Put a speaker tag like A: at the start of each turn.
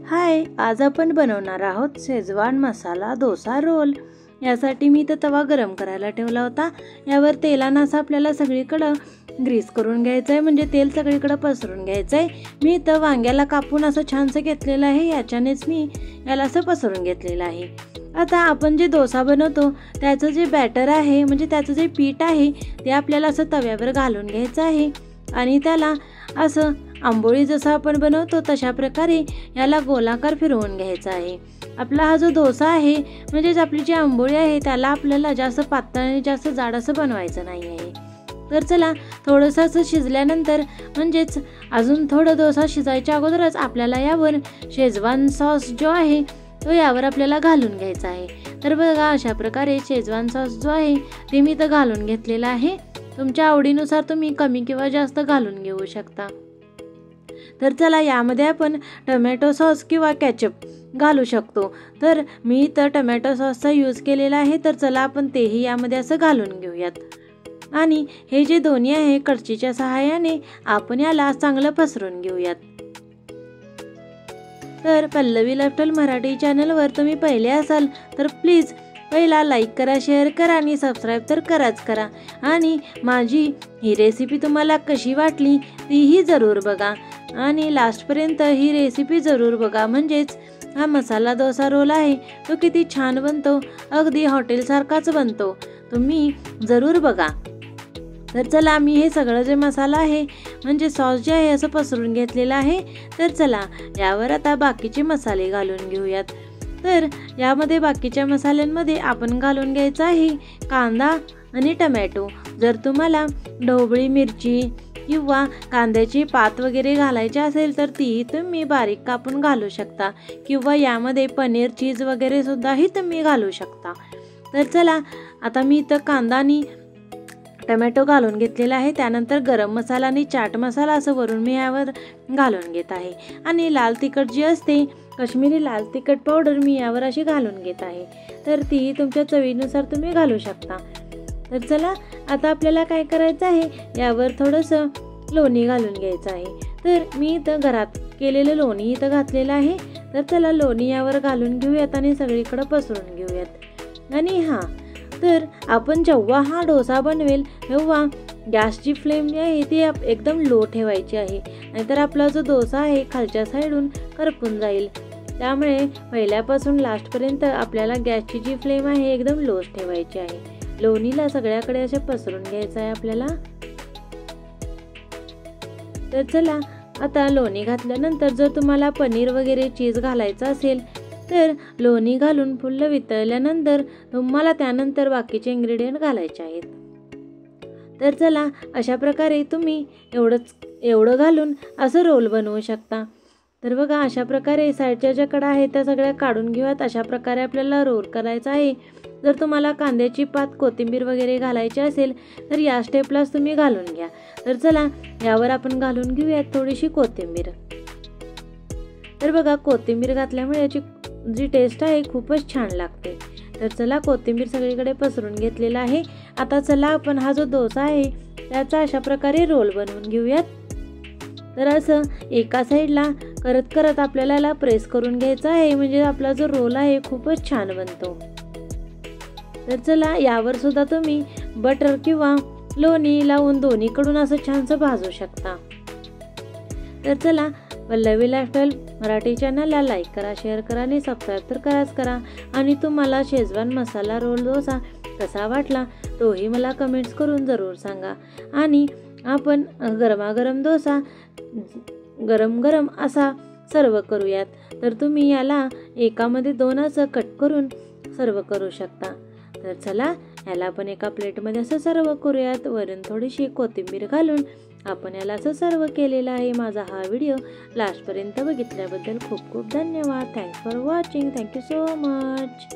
A: हाय, आज आपण बनवणार आहोत शेजवान मसाला डोसा रोल। यासाठी मी तवा गरम करायला ठेवला होता। यावर तेलानं असं आपल्याला सगळीकडे ग्रीस करून घ्यायचं आहे, म्हणजे तेल सगळीकडे पसरून घ्यायचं आहे। मी इथं वांग्याला कापून असं छानसं घेतलेलं आहे, याच्यानेच मी याला असं पसरून घेतलेलं आहे। आता आपण जे डोसा बनवतो त्याचं जे बॅटर आहे, म्हणजे त्याचं जे पीठ आहे ते आपल्याला असं तव्यावर घालून घ्यायचं आहे आणि त्याला असं आंबोळी जसं आपण बनवतो तशा प्रकारे याला गोलाकार फिरवून घ्यायचा आहे। आपला हा जो डोसा आहे, म्हणजेच आपली जी आंबोळी आहे त्याला आपल्याला जास्त पातळ आणि जास्त जाड असं बनवायचं नाही आहे। तर चला, थोडंसं असं शिजल्यानंतर, म्हणजेच अजून थोडं डोसा शिजायच्या अगोदरच आपल्याला यावर शेजवान सॉस जो आहे तो यावर आपल्याला घालून घ्यायचा आहे। तर बघा, अशा प्रकारे शेजवान सॉस जो आहे ते मी इथं घालून घेतलेला आहे। तुमच्या आवडीनुसार तुम्ही कमी किंवा जास्त घालून घेऊ शकता। तर चला, यामध्ये आपण टोमॅटो सॉस किंवा केचप घालू शकतो। तर मी इथं टोमॅटो सॉसचा यूज केलेला आहे, तर चला आपण तेही यामध्ये असं घालून घेऊयात। आणि हे जे दोन्ही आहे कढईच्या सहाय्याने आपण याला चांगलं पसरून घेऊयात। तर पल्लवी लाईफस्टाईल मराठी चॅनलवर तुम्ही पहिले असाल तर प्लीज पहिला लाईक करा, शेअर करा आणि सबस्क्राईब तर कराच करा। आणि माझी ही रेसिपी तुम्हाला कशी वाटली तीही जरूर बघा आणि लास्टपर्यंत ही रेसिपी जरूर बघा, म्हणजेच हा मसाला डोसा रोल आहे तो किती छान बनतो, अगदी हॉटेलसारखाच बनतो। तुम्ही जरूर बघा। तर चला, मी हे सगळं जे मसाला आहे म्हणजे सॉस जे आहे असं पसरून घेतलेलं आहे। तर चला, यावर आता बाकीचे मसाले घालून घेऊयात। तर यामध्ये बाकीच्या मसाल्यांमध्ये आपण घालून घ्यायचं आहे कांदा आणि टमॅटो। जर तुम्हाला ढोबळी मिरची किंवा कांद्याची पात वगैरे घालायची असेल तर तीही तुम्ही बारीक कापून घालू शकता, किंवा यामध्ये पनीर चीज वगैरे सुद्धाही तुम्ही घालू शकता। तर चला, आता मी इथं कांदा आणि टमॅटो घालून घेतलेला आहे। त्यानंतर गरम मसाला आणि चाट मसाला असं वरून मी यावर घालून घेत आहे। आणि लाल तिखट जी असते, काश्मीरी लाल तिखट पावडर मी यावर अशी घालून घेत आहे। तर ती तुमच्या चवीनुसार तुम्ही घालू शकता। तर चला, आता आपल्याला काय करायचं आहे, यावर थोडंसं लोणी घालून घ्यायचं आहे। तर मी इथं घरात केलेलं लोणी इथं घातलेलं आहे। तर चला, लोणी यावर घालून घेऊयात आणि सगळीकडे पसरून घेऊयात। आणि तर आपण जेव्हा हा डोसा बनवेल तेव्हा गॅसची फ्लेम जी आहे ती एकदम लो ठेवायची आहे, नाहीतर आपला जो डोसा आहे खालच्या साईडून करपून जाईल। त्यामुळे पहिल्यापासून लास्टपर्यंत आपल्याला गॅसची जी फ्लेम आहे एकदम लोच ठेवायची आहे। लोणीला सगळ्याकडे असे पसरून घ्यायचं आहे आपल्याला। तर चला, आता लोणी घातल्यानंतर जर तुम्हाला पनीर वगैरे चीज घालायचं असेल तर लोणी घालून फुल्ल वितळल्यानंतर तुम्हाला त्यानंतर बाकीचे इन्ग्रेडियंट घालायचे आहेत। तर चला, अशा प्रकारे तुम्ही एवढं घालून असं रोल बनवू शकता। तर बघा, अशा प्रकारे साईडच्या ज्या कडा आहेत त्या सगळ्या काढून घेऊयात। अशा प्रकारे आपल्याला रोल करायचा आहे। जर तुम्हाला कांद्याची पात, कोथिंबीर वगैरे घालायची असेल तर या स्टेपलाच तुम्ही घालून घ्या। तर चला, यावर आपण घालून घेऊयात थोडीशी कोथिंबीर। तर बघा, कोथिंबीर घातल्यामुळे याची जी टेस्ट आहे खूपच छान लागते। तर चला, कोथिंबीर सगळीकडे पसरून घेतलेला आहे। आता चला, आपण हा जो डोसा आहे त्याचा अशा प्रकारे रोल बनवून घेऊयात। तर असं एका साईडला करत करत आपल्याला याला प्रेस करून घ्यायचं आहे, म्हणजे आपला जो रोल आहे खूपच छान बनतो। तर चला, यावर सुद्धा तुम्ही बटर किंवा लोणी लावून दोन्हीकडून असं छानसं भाजू शकता। तर चला, पल्लवी लाईफस्टाईल मराठी चॅनलला लाईक करा, शेअर करा आणि सबस्क्राईब तर कराच करा। आणि तुम्हाला शेजवान मसाला रोल डोसा कसा वाटला तोही मला कमेंट्स करून जरूर सांगा। आणि आपण गरमागरम डोसा गरम गरम असा सर्व करूयात। तर तुम्ही याला एकामध्ये दोन असं कट करून सर्व करू शकता। तर चला, याला आपण एका प्लेटमध्ये असं सर्व करूयात। वरून थोडीशी कोथिंबीर घालून आपण याला असं सर्व केलेलं आहे। माझा हा व्हिडिओ लास्टपर्यंत बघितल्याबद्दल खूप खूप धन्यवाद। Thanks for watching. Thank you so much.